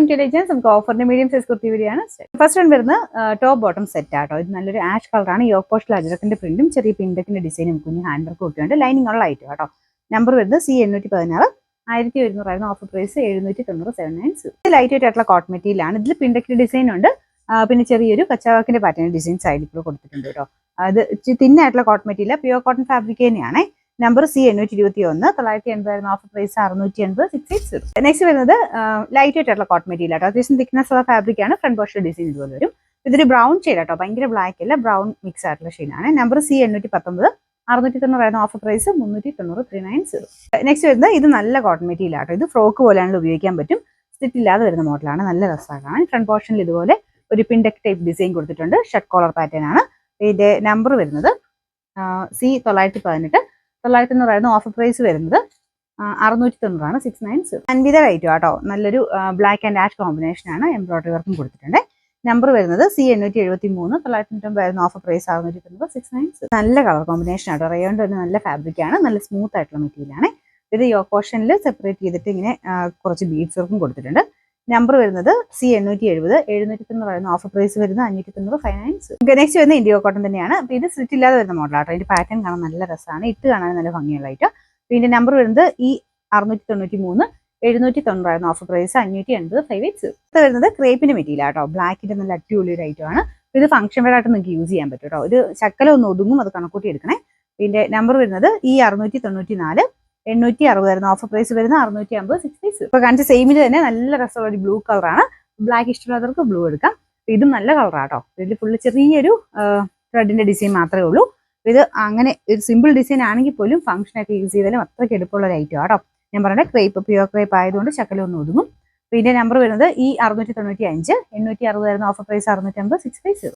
Intelligence നമുക്ക് ഓഫറിന്റെ medium size kurti വീഡിയോയാണ്. First one വരുന്ന ടോപ്പ് ബോട്ടം സെറ്റ് ആട്ടോ. ഇത് നല്ലൊരു ആഷ് കളറാണ്. യോക്ക് പോസ്റ്റിൽ അജറത്തിന്റെ പ്രിന്റും ചെറിയ പിൻഡക്കിന്റെ ഡിസൈനും കുഞ്ഞ് ഹാൻഡ് വർക്ക് ഒക്കെ ഉണ്ട്. ലൈനിങ് ഉള്ള ഐറ്റം കേട്ടോ. നമ്പർ വരുന്നത് C816, 1100 ഓഫർ പ്രൈസ് 790 ഇത് ലൈറ്റ് വെയിറ്റ് ആയിട്ടുള്ള കോട്ടൺ മെറ്റീരിയൽ ആണ്. ഇതിൽ പിൻഡക്കിന്റെ ഡിസൈൻ ഉണ്ട്, പിന്നെ ചെറിയൊരു കച്ചാവാക്കിന്റെ പാറ്റേൺ ഡിസൈൻ സൈഡിൽ കൂടെ കൊടുത്തിട്ടുണ്ട് കേട്ടോ. അത് തിന്നായിട്ടുള്ള cotton material, pure cotton fabric തന്നെയാണ്. Number C821, 980 offer price 680 680. Next വരുന്നത് ലൈറ്റ് വെയിറ്റ് ആയിട്ടുള്ള കോട്ടൺ മെറ്റീരിയൽ ആട്ടോ. അത്യാവശ്യം തിക്നെസ് ഉള്ള ഫാബ്രിക് ആണ്. ഫ്രണ്ട് പോർഷൻ ഡിസൈൻ ഇതുപോലെ വരും. ഇതൊരു ബ്രൗൺ ഷെയ്ഡ് ആട്ടോ, ഭയങ്കര ബ്ലാക്ക് അല്ല, ബ്രൗൺ മിക്സ് ആയിട്ടുള്ള ഷെയ്ഡാണ്. Number C819, 690 offer price 390 390. Next വരുന്നത് ഇത് നല്ല കോട്ടൺ മെറ്റീരിയൽ ആട്ടോ. ഇത് ഫ്രോക്ക് പോലെയാണെങ്കിൽ ഉപയോഗിക്കാൻ പറ്റും. സ്റ്റിറ്റ് ഇല്ലാതെ വരുന്ന മോഡലാണ്, നല്ല രസമാണ്. ഫ്രണ്ട് പോർഷനിൽ ഇതുപോലെ ഒരു പിൻഡെക്ക് ടൈപ്പ് ഡിസൈൻ കൊടുത്തിട്ടുണ്ട്. ഷർട്ട് കോളർ പാറ്റേൺ ആണ്. ഇതിന്റെ നമ്പർ വരുന്നത് C918, 990 ഓഫർ പ്രൈസ് വരുന്നത് 690 690. അൻവിത ഐറ്റം ആട്ടോ. നല്ലൊരു ബ്ലാക്ക് ആൻഡ് ആഷ് കോമ്പിനേഷൻ ആണ്. എംബ്രോയിഡറി വർക്കും കൊടുത്തിട്ടുണ്ട്. നമ്പർ വരുന്നത് C873, 990 ഓഫർ പ്രൈസ് 690 690. നല്ല കളർ കോമ്പിനേഷൻ ആട്ടോ. റയോണ്ട് തന്നെ നല്ല ഫാബ്രിക് ആണ്, നല്ല സ്മൂത്ത് ആയിട്ടുള്ള മെറ്റീരിയൽ ആണ്. ഇത് യോക്ക് പോർഷനിൽ സെപ്പറേറ്റ് ചെയ്തിട്ട് ഇങ്ങനെ കുറച്ച് ബീഡ്സ് വർക്കും കൊടുത്തിട്ടുണ്ട്. നമ്പർ വരുന്നത് C870, 790 ഓഫർ പ്രൈസ് വരുന്നത് 590 590. നെക്സ്റ്റ് വരുന്നത് ഇന്ത്യ കോട്ടൺ തന്നെയാണ്. അപ്പോൾ ഇത് സ്ലിറ്റ് ഇല്ലാതെ വരുന്ന മോഡലാട്ടോ. ഇതിന്റെ പാറ്റേൺ കാണാൻ നല്ല രസമാണ്, ഇട്ട് കാണാൻ നല്ല ഭംഗിയുള്ളതായിട്ട്. ഇതിന്റെ നമ്പർ വരുന്നത് E693, 790 ഓഫർ പ്രൈസ് 580 580. ഇത് വരുന്നത് ക്രേപ്പിന്റെ മെറ്റീരിയൽ ആട്ടോ. ബ്ലാക്കിന്റെ നല്ല അടിപൊളി ഒരു ഐറ്റം ആണ്. ഇത് ഫംഗ്ഷൻ വെയർ ആയിട്ട് നിങ്ങൾക്ക് യൂസ് ചെയ്യാൻ പറ്റും കേട്ടോ. ഇത് ശക്കല ഒന്ന് ഒതുങ്ങും, അത് കണക്കൂട്ടി എടുക്കണേ. ഇതിന്റെ നമ്പർ വരുന്നത് E694, 860 ഓഫർ പ്രൈസ് വരുന്നത് 650 650. ഇപ്പൊ കാണിച്ച സെയിമിൽ തന്നെ നല്ല രസമുള്ള ഒരു ബ്ലൂ കളറാണ്. ബ്ലാക്ക് ഇഷ്ടമുള്ളവർക്ക് ബ്ലൂ എടുക്കാം. ഇതും നല്ല കളറാട്ടോ. ഇതിൽ ഫുള്ള് ചെറിയൊരു ത്രെഡിന്റെ ഡിസൈൻ മാത്രമേ ഉള്ളൂ. ഇത് അങ്ങനെ ഒരു സിമ്പിൾ ഡിസൈൻ ആണെങ്കിൽ പോലും ഫംഗ്ഷനൊക്കെ യൂസ് ചെയ്താലും അത്രയ്ക്ക് എടുപ്പുള്ള ഒരു ഐറ്റം ആട്ടോ. ഞാൻ പറഞ്ഞ ക്രേപ്പ്, പ്യുവർ ക്രേപ്പ് ആയതുകൊണ്ട് ശക്കല ഒന്ന് ഒതുങ്ങും. ഇതിന്റെ നമ്പർ വരുന്നത് E695, 860 ഓഫർ പ്രൈസ് 650 650.